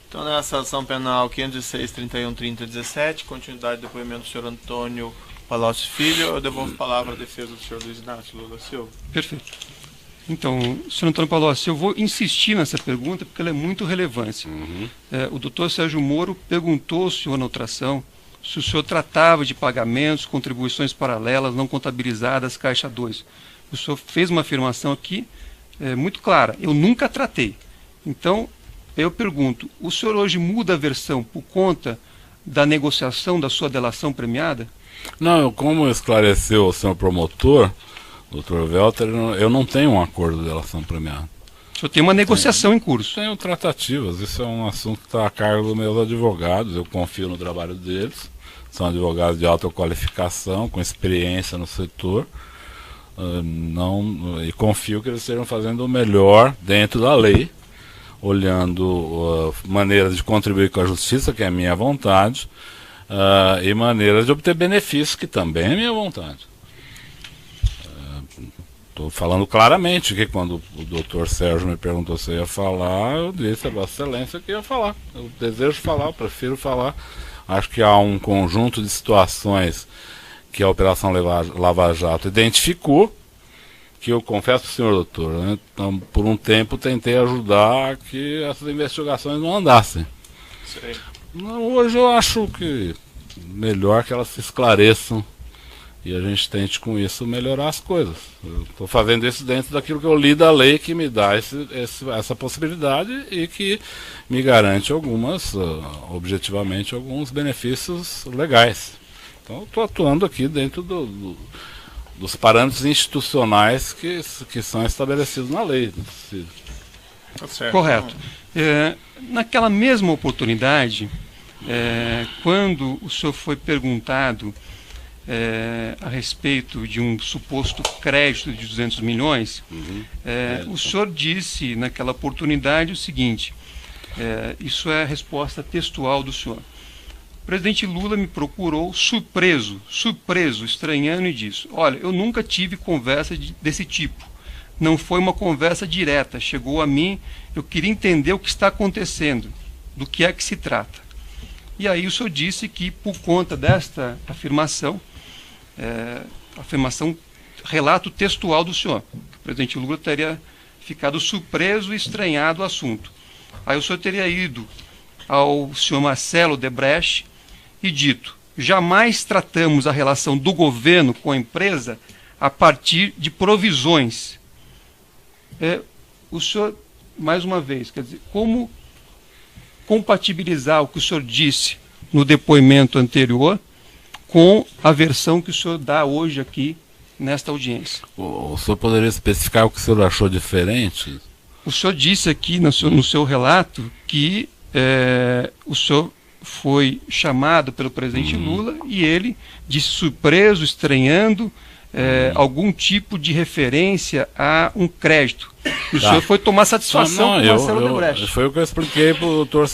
Então, nessa ação penal 506-31-30-17, continuidade do depoimento do senhor Antônio Palocci Filho, eu devolvo a palavra à defesa do senhor Luiz Inácio Lula Silva. Perfeito. Então, senhor Antônio Palocci, eu vou insistir nessa pergunta porque ela é muito relevante. O doutor Sérgio Moro perguntou ao senhor na outra ação se o senhor tratava de pagamentos, contribuições paralelas, não contabilizadas, Caixa 2. O senhor fez uma afirmação aqui muito clara: eu nunca tratei. Então, eu pergunto, o senhor hoje muda a versão por conta da negociação da sua delação premiada? Não, como esclareceu o senhor promotor, doutor Welter, eu não tenho um acordo de delação premiada. O senhor tem uma negociação em curso? Tenho tratativas, isso é um assunto que está a cargo dos meus advogados, eu confio no trabalho deles, são advogados de alta qualificação, com experiência no setor, e confio que eles estejam fazendo o melhor dentro da lei, olhando maneiras de contribuir com a justiça, que é a minha vontade, e maneiras de obter benefícios, que também é minha vontade. Estou falando claramente que quando o doutor Sérgio me perguntou se eu ia falar, eu disse a Vossa Excelência que ia falar. Eu desejo falar, eu prefiro falar. Acho que há um conjunto de situações que a Operação Lava Jato identificou, que eu confesso para o senhor doutor, né? Então, por um tempo tentei ajudar a que essas investigações não andassem. Hoje eu acho que melhor que elas se esclareçam e a gente tente com isso melhorar as coisas. Eu estou fazendo isso dentro daquilo que eu li da lei, que me dá essa possibilidade e que me garante objetivamente, alguns benefícios legais. Então eu estou atuando aqui dentro dos parâmetros institucionais que são estabelecidos na lei. Correto. Naquela mesma oportunidade, quando o senhor foi perguntado a respeito de um suposto crédito de 200 milhões, o senhor disse naquela oportunidade o seguinte, isso é a resposta textual do senhor: o presidente Lula me procurou surpreso, estranhando, e disse: olha, eu nunca tive conversa desse tipo, não foi uma conversa direta, chegou a mim, eu queria entender o que está acontecendo, do que é que se trata. E aí o senhor disse que, por conta desta afirmação, relato textual do senhor, o presidente Lula teria ficado surpreso e estranhado o assunto. Aí o senhor teria ido ao senhor Marcelo Odebrecht e dito: jamais tratamos a relação do governo com a empresa a partir de provisões. O senhor, mais uma vez, quer dizer, como compatibilizar o que o senhor disse no depoimento anterior com a versão que o senhor dá hoje aqui nesta audiência? O senhor poderia especificar o que o senhor achou diferente? O senhor disse aqui no seu relato que o senhor foi chamado pelo presidente Lula e ele disse surpreso, estranhando algum tipo de referência a um crédito. E o senhor foi tomar satisfação com o Marcelo Odebrecht. Foi o que eu expliquei para o doutor,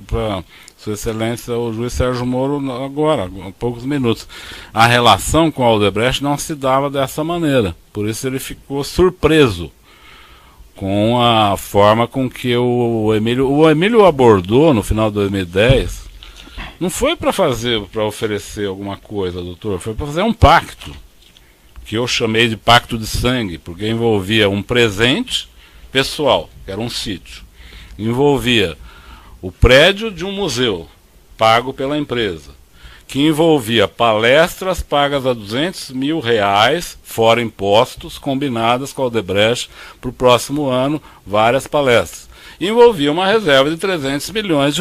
para Sua Excelência, o juiz Sérgio Moro, agora, há poucos minutos. A relação com o Odebrecht não se dava dessa maneira, por isso ele ficou surpreso com a forma com que o Emílio abordou no final de 2010. Não foi para oferecer alguma coisa, doutor, foi para fazer um pacto, que eu chamei de pacto de sangue, porque envolvia um presente pessoal, que era um sítio, envolvia o prédio de um museu, pago pela empresa, que envolvia palestras pagas a R$200 mil, fora impostos, combinadas com a Odebrecht para o próximo ano, várias palestras. E envolvia uma reserva de R$300 milhões.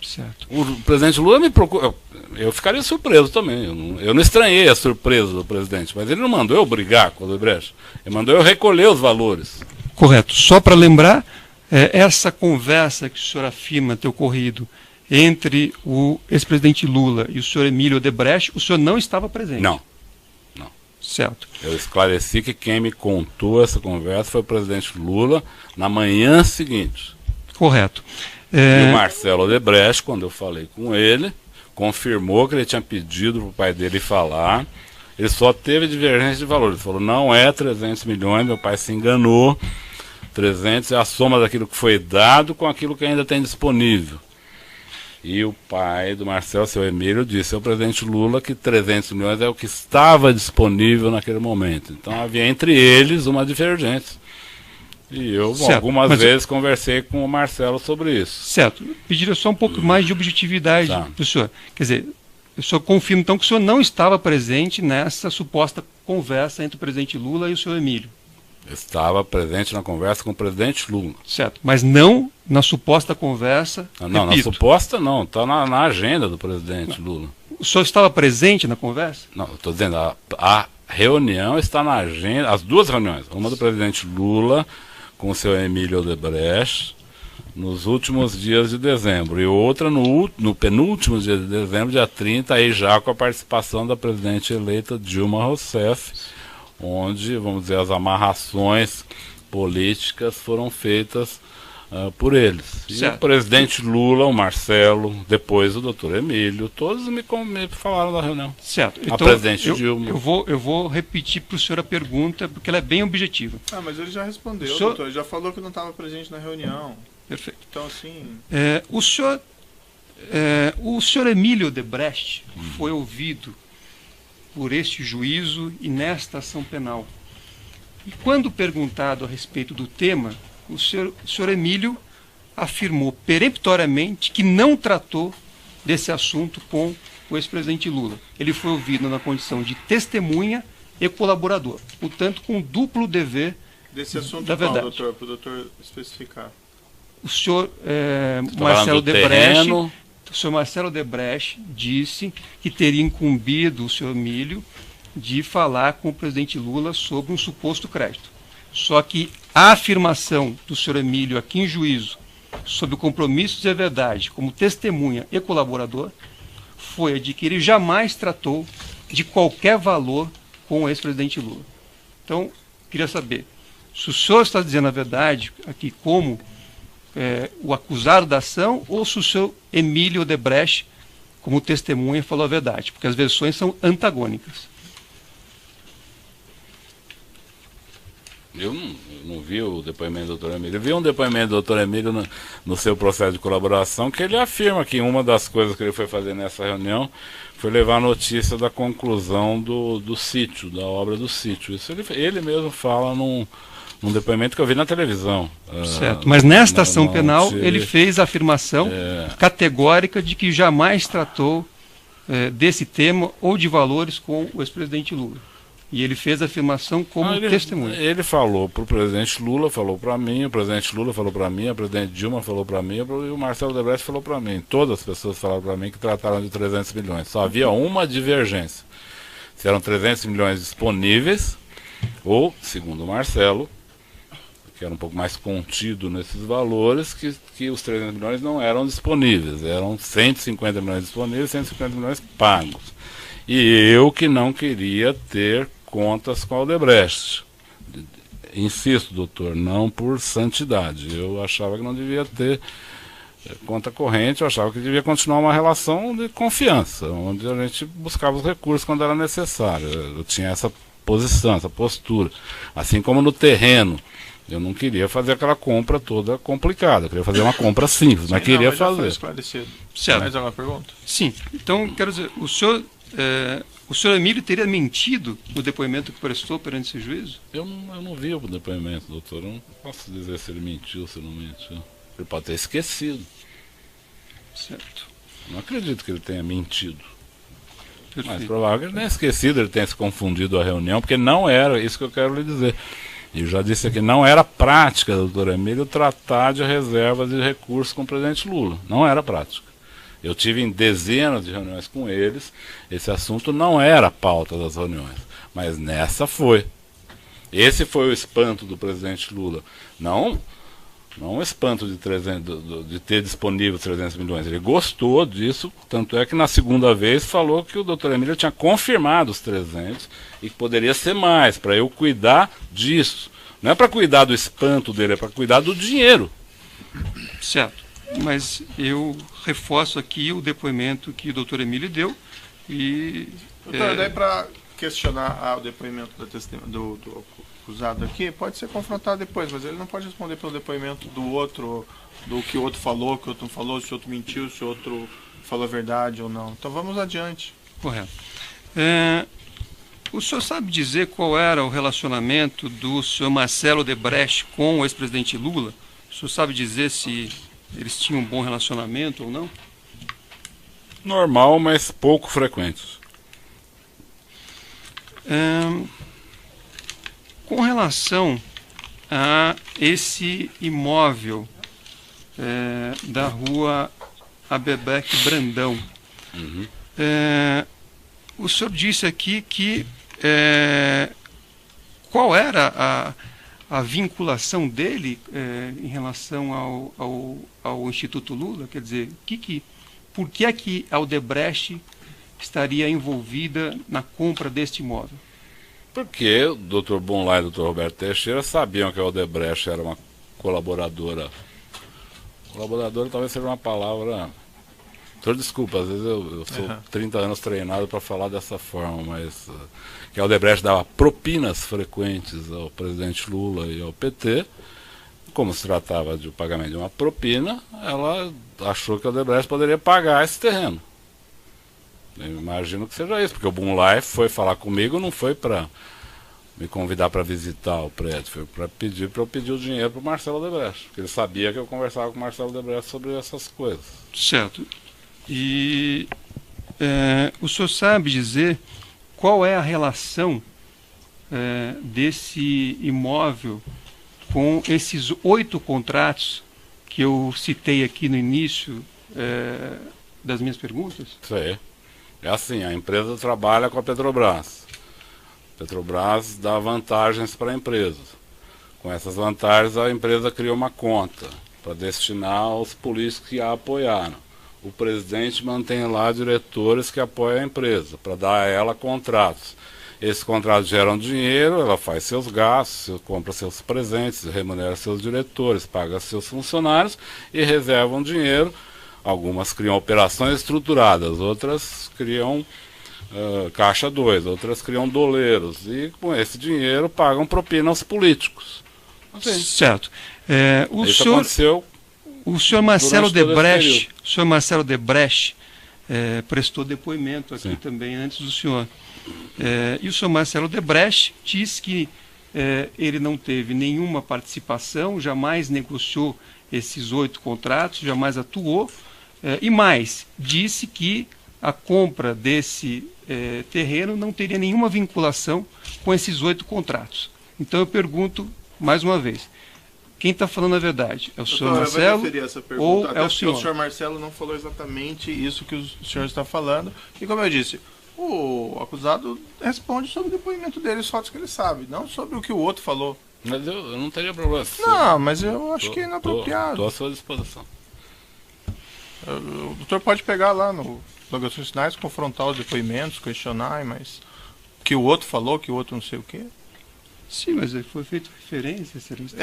Certo. O presidente Lula me procurou, eu ficaria surpreso também, eu não estranhei a surpresa do presidente, mas ele não mandou eu brigar com a Odebrecht, ele mandou eu recolher os valores. Correto. Só para lembrar, essa conversa que o senhor afirma ter ocorrido entre o ex-presidente Lula e o senhor Emílio Odebrecht, o senhor não estava presente? Não. Certo. Eu esclareci que quem me contou essa conversa foi o presidente Lula na manhã seguinte. Correto. E o Marcelo Odebrecht, quando eu falei com ele, confirmou que ele tinha pedido para o pai dele falar. Ele só teve divergência de valores. Ele falou: não é 300 milhões, meu pai se enganou. 300 é a soma daquilo que foi dado com aquilo que ainda tem disponível. E o pai do Marcelo, seu Emílio, disse ao presidente Lula que 300 milhões é o que estava disponível naquele momento. Então havia entre eles uma divergência. E eu algumas vezes conversei com o Marcelo sobre isso. Certo. Pediria só um pouco mais de objetividade para o senhor. Quer dizer, eu só confirmo então que o senhor não estava presente nessa suposta conversa entre o presidente Lula e o senhor Emílio. Estava presente na conversa com o presidente Lula. Certo, mas não na suposta conversa. Não, na suposta não, está na agenda do presidente Lula. O senhor estava presente na conversa? Não, estou dizendo, a reunião está na agenda, as duas reuniões, uma do presidente Lula com o seu Emílio Odebrecht, nos últimos dias de dezembro, e outra no penúltimo dia de dezembro, dia 30, aí já com a participação da presidente eleita Dilma Rousseff, onde, vamos dizer, as amarrações políticas foram feitas por eles. E o presidente Lula, o Marcelo, depois o doutor Emílio, todos me falaram da reunião. Certo. A presidente Dilma. Eu vou repetir para o senhor a pergunta, porque ela é bem objetiva. Mas ele já respondeu, doutor. Ele já falou que não estava presente na reunião. Perfeito. Então, assim... O senhor Emílio Odebrecht foi ouvido por este juízo e nesta ação penal. E quando perguntado a respeito do tema, o senhor Emílio afirmou peremptoriamente que não tratou desse assunto com o ex-presidente Lula. Ele foi ouvido na condição de testemunha e colaborador, portanto com duplo dever desse assunto da verdade. Doutor, para o doutor especificar. O senhor Marcelo Odebrecht, o senhor Marcelo Odebrecht disse que teria incumbido o senhor Emílio de falar com o presidente Lula sobre um suposto crédito. Só que a afirmação do senhor Emílio aqui em juízo sobre o compromisso de dizer a verdade como testemunha e colaborador foi a de que ele jamais tratou de qualquer valor com o ex-presidente Lula. Então, queria saber se o senhor está dizendo a verdade aqui como o acusado da ação ou se o senhor Emílio Odebrecht, como testemunha, falou a verdade, porque as versões são antagônicas. Eu não vi o depoimento do doutor Emílio. Eu vi um depoimento do doutor Emílio no seu processo de colaboração, que ele afirma que uma das coisas que ele foi fazer nessa reunião foi levar a notícia da conclusão do sítio, da obra do sítio. Isso ele mesmo fala num depoimento que eu vi na televisão. Certo, mas nesta ação penal ele fez a afirmação categórica de que jamais tratou desse tema ou de valores com o ex-presidente Lula. E ele fez a afirmação como testemunha. Ele falou para o presidente Lula, falou para mim, o presidente Lula falou para mim, a presidente Dilma falou para mim, e o Marcelo Odebrecht falou para mim. Todas as pessoas falaram para mim que trataram de 300 milhões. Só havia uma divergência. Se eram 300 milhões disponíveis, ou, segundo o Marcelo, que era um pouco mais contido nesses valores, que os 300 milhões não eram disponíveis. Eram 150 milhões disponíveis, 150 milhões pagos. E eu que não queria ter contas com a Odebrecht. Insisto, doutor, não por santidade. Eu achava que não devia ter conta corrente, eu achava que devia continuar uma relação de confiança, onde a gente buscava os recursos quando era necessário. Eu tinha essa posição, essa postura. Assim como no terreno. Eu não queria fazer aquela compra toda complicada, eu queria fazer uma compra simples, mas queria fazer. Foi esclarecido. Certo. Mais alguma pergunta? Sim. Então, quero dizer, o senhor Emílio teria mentido no depoimento que prestou perante esse juízo? Eu não vi o depoimento, doutor. Eu não posso dizer se ele mentiu ou se não mentiu. Ele pode ter esquecido. Certo. Não acredito que ele tenha mentido. Perfeito. Mas provável que ele tenha esquecido, ele tenha se confundido a reunião, porque não era isso que eu quero lhe dizer. E eu já disse aqui, não era prática, doutor Emílio, tratar de reservas de recursos com o presidente Lula. Não era prática. Eu tive em dezenas de reuniões com eles, esse assunto não era a pauta das reuniões, mas nessa foi. Esse foi o espanto do presidente Lula. Não o espanto de ter disponível 300 milhões. Ele gostou disso, tanto é que na segunda vez falou que o doutor Emílio tinha confirmado os 300 e que poderia ser mais, para eu cuidar disso. Não é para cuidar do espanto dele, é para cuidar do dinheiro. Certo. Mas eu reforço aqui o depoimento que o doutor Emílio deu. E, doutor, daí para questionar o depoimento do acusado aqui, pode ser confrontado depois, mas ele não pode responder pelo depoimento do outro, do que o outro falou, que o outro não falou, se o outro mentiu, se o outro falou a verdade ou não. Então vamos adiante. Correto. O senhor sabe dizer qual era o relacionamento do senhor Marcelo Odebrecht com o ex-presidente Lula? O senhor sabe dizer se eles tinham um bom relacionamento ou não? Normal, mas pouco frequente. Com relação a esse imóvel da rua Abebeque Brandão, o senhor disse aqui que qual era a vinculação dele em relação ao Instituto Lula? Quer dizer, por que é que a Odebrecht estaria envolvida na compra deste imóvel? Porque o Dr. Bonlá e o Dr. Roberto Teixeira sabiam que a Odebrecht era uma colaboradora. Colaboradora talvez seja uma palavra... Desculpa, às vezes eu sou 30 anos treinado para falar dessa forma, mas que a Odebrecht dava propinas frequentes ao presidente Lula e ao PT. Como se tratava de um pagamento de uma propina, ela achou que a Odebrecht poderia pagar esse terreno. Eu imagino que seja isso, porque o Bonlá foi falar comigo, não foi para me convidar para visitar o prédio, foi para eu pedir o dinheiro para o Marcelo Odebrecht, porque ele sabia que eu conversava com o Marcelo Odebrecht sobre essas coisas. Certo. E o senhor sabe dizer qual é a relação desse imóvel com esses 8 contratos que eu citei aqui no início das minhas perguntas? Sim. É assim, a empresa trabalha com a Petrobras. A Petrobras dá vantagens para a empresa. Com essas vantagens, a empresa cria uma conta para destinar aos políticos que a apoiaram. O presidente mantém lá diretores que apoiam a empresa, para dar a ela contratos. Esses contratos geram dinheiro, ela faz seus gastos, compra seus presentes, remunera seus diretores, paga seus funcionários e reservam dinheiro. Algumas criam operações estruturadas, outras criam caixa 2, outras criam doleiros. E com esse dinheiro pagam propina aos políticos. Assim. Certo. Isso aconteceu. O senhor Marcelo Odebrecht prestou depoimento aqui também antes do senhor. E o senhor Marcelo Odebrecht disse que ele não teve nenhuma participação, jamais negociou esses 8 contratos, jamais atuou. E mais, disse que a compra desse terreno não teria nenhuma vinculação com esses 8 contratos. Então eu pergunto mais uma vez, quem está falando a verdade? É o senhor Marcelo ou é o senhor? O senhor Marcelo não falou exatamente isso que o senhor está falando. E como eu disse, o acusado responde sobre o depoimento dele, os fatos que ele sabe, não sobre o que o outro falou. Mas eu não teria problema. Não, mas eu acho que é inapropriado. Estou à sua disposição. O doutor pode pegar lá no Indagações Finais, confrontar os depoimentos, questionar, mas que o outro falou, que o outro não sei o quê. Sim, mas foi feita referência.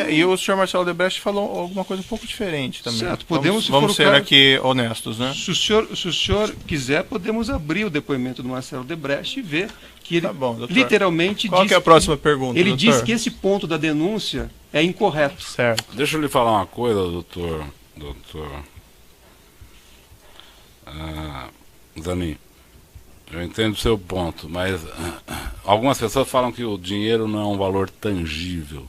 E o senhor Marcelo Odebrecht falou alguma coisa um pouco diferente também. Certo, vamos ser aqui honestos, né? Se o senhor quiser, podemos abrir o depoimento do Marcelo Odebrecht e ver que ele literalmente Qual que é a próxima pergunta, ele doutor? disse que esse ponto da denúncia é incorreto. Certo. Deixa eu lhe falar uma coisa, doutor Zanin. Eu entendo o seu ponto, mas algumas pessoas falam que o dinheiro não é um valor tangível.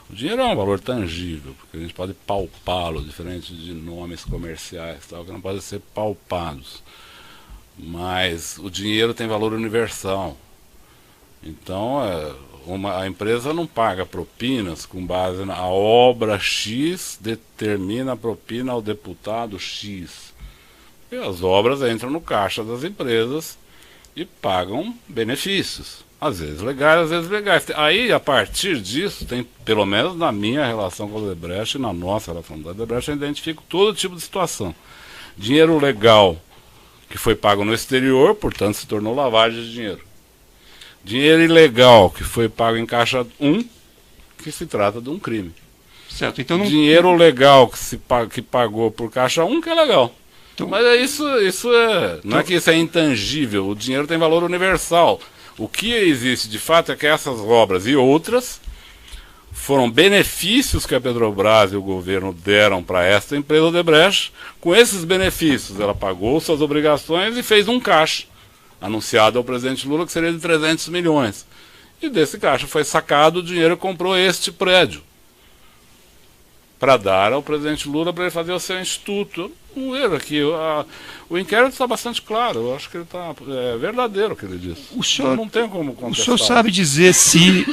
O dinheiro é um valor tangível, porque a gente pode palpá-lo, diferente de nomes comerciais, tal, que não podem ser palpados. Mas o dinheiro tem valor universal. Então, a empresa não paga propinas com base na obra X, determina a propina ao deputado X. E as obras entram no caixa das empresas e pagam benefícios, às vezes legais, às vezes legais. Aí, a partir disso, tem, pelo menos na minha relação com a Odebrecht e na nossa relação com a Odebrecht, eu identifico todo tipo de situação. Dinheiro legal que foi pago no exterior, portanto, se tornou lavagem de dinheiro. Dinheiro ilegal que foi pago em caixa 1, que se trata de um crime. Certo, então não... Dinheiro legal que pagou por caixa 1, que é legal. Então... Mas não é que isso é intangível, o dinheiro tem valor universal. O que existe de fato é que essas obras e outras foram benefícios que a Petrobras e o governo deram para esta empresa Odebrecht. Com esses benefícios, ela pagou suas obrigações e fez um caixa, anunciado ao presidente Lula, que seria de 300 milhões. E desse caixa foi sacado o dinheiro e comprou este prédio, para dar ao presidente Lula para ele fazer o seu instituto. Um erro aqui. O inquérito está bastante claro. Eu acho que ele está verdadeiro o que ele disse. O senhor, não tem como contestar. O senhor sabe dizer se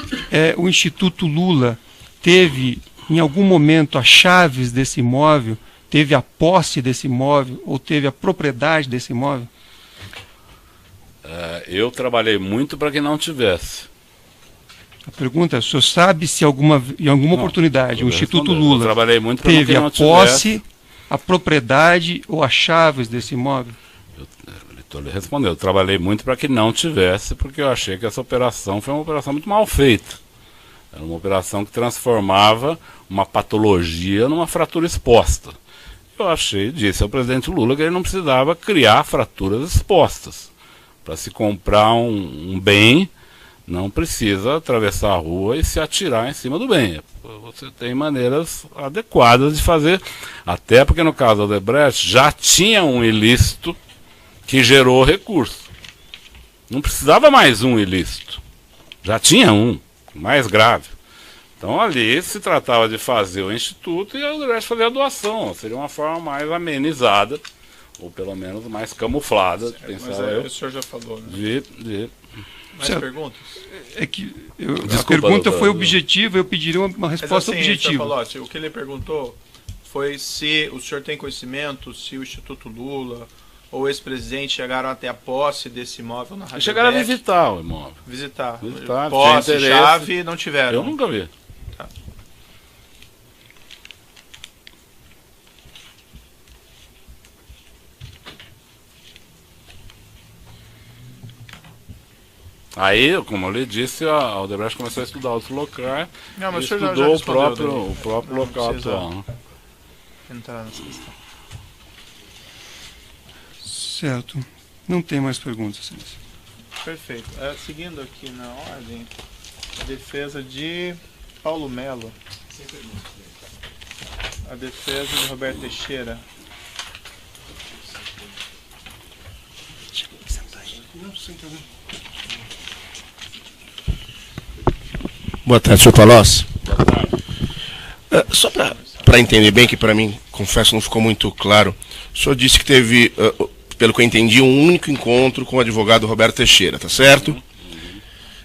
o Instituto Lula teve, em algum momento, as chaves desse imóvel, teve a posse desse imóvel ou teve a propriedade desse imóvel? Eu trabalhei muito para que não tivesse. A pergunta é, o senhor sabe se em alguma oportunidade o Instituto Lula trabalhei muito para teve que não a tivesse. posse, a propriedade ou as chaves desse imóvel? Estou lhe respondendo. Eu trabalhei muito para que não tivesse, porque eu achei que essa operação foi uma operação muito mal feita. Era uma operação que transformava uma patologia numa fratura exposta. Eu disse ao presidente Lula que ele não precisava criar fraturas expostas. Para se comprar um bem, não precisa atravessar a rua e se atirar em cima do bem. Você tem maneiras adequadas de fazer, até porque no caso da Odebrecht já tinha um ilícito que gerou recurso. Não precisava mais um ilícito. Já tinha um, mais grave. Então ali se tratava de fazer o instituto e a Odebrecht fazer a doação. Seria uma forma mais amenizada, ou pelo menos mais camuflada, pensava eu. O senhor já falou, né? Mais perguntas? É que a pergunta foi objetiva, eu pediria uma resposta objetiva. Falou, o que ele perguntou foi se o senhor tem conhecimento, se o Instituto Lula ou o ex-presidente chegaram até a posse desse imóvel na Rádio. Chegaram a visitar o imóvel. Visitar. Posse, chave, não tiveram. Eu nunca vi. Tá. Aí, como eu lhe disse, a Odebrecht começou a estudar outros locais. Não, mas e o senhor estudou já o próprio local atual. Né? Entrar nessa questão. Certo. Não tem mais perguntas, excelência. Perfeito. Seguindo aqui na ordem, a defesa de Paulo Melo. A defesa de Roberto Teixeira. Boa tarde, senhor Palocci. Só para entender bem, que para mim, confesso, não ficou muito claro. O senhor disse que teve, pelo que eu entendi, um único encontro com o advogado Roberto Teixeira, tá certo?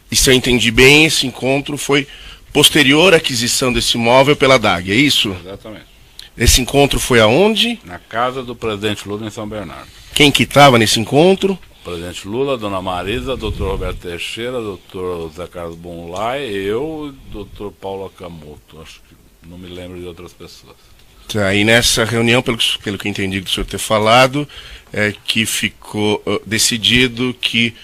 E se eu entendi bem, esse encontro foi posterior à aquisição desse imóvel pela DAG, é isso? Exatamente. Esse encontro foi aonde? Na casa do presidente Lula, em São Bernardo. Quem que estava nesse encontro? Presidente Lula, Dona Marisa, Dr. Roberto Teixeira, Dr. Zé Carlos Bonlai, eu e Dr. Paulo Akamoto. Acho que não me lembro de outras pessoas. Tá, e nessa reunião, pelo que eu entendi do senhor ter falado, que ficou decidido que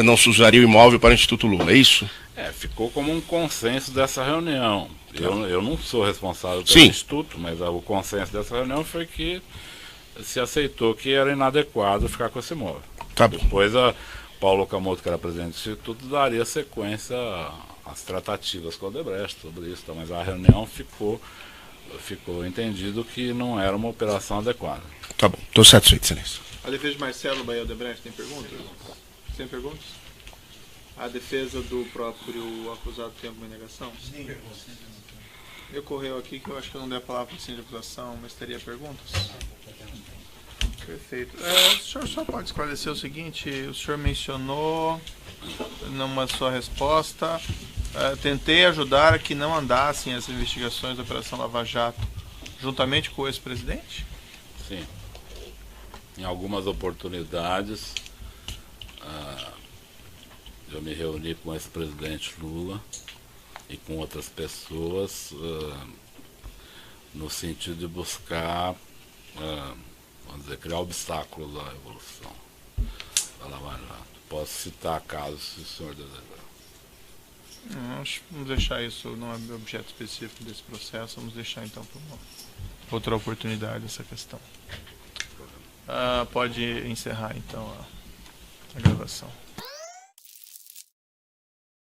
não se usaria o imóvel para o Instituto Lula, é isso? Ficou como um consenso dessa reunião. Eu não sou responsável pelo Instituto, mas o consenso dessa reunião foi que se aceitou que era inadequado ficar com esse imóvel. Tá bom. Depois a Paulo Okamoto, que era presidente do Instituto, daria sequência às tratativas com a Odebrecht sobre isso, mas a reunião ficou entendido que não era uma operação adequada. Tá bom, estou satisfeito, excelência. A defesa de Marcelo Bahia Odebrecht tem perguntas? Tem perguntas? A defesa do próprio acusado tem alguma negação? Sim. Me ocorreu aqui que eu acho que eu não dei a palavra para o de acusação, mas teria perguntas? Perfeito. O senhor só pode esclarecer o seguinte, o senhor mencionou numa sua resposta, tentei ajudar a que não andassem as investigações da Operação Lava Jato, juntamente com o ex-presidente? Sim. Em algumas oportunidades, eu me reuni com o ex-presidente Lula e com outras pessoas no sentido de buscar, vamos dizer, criar obstáculos à evolução da Lava Jato. Posso citar casos, se o senhor desejar. Vamos deixar isso, não é objeto específico desse processo, vamos deixar então para uma outra oportunidade essa questão. Pode encerrar então a gravação.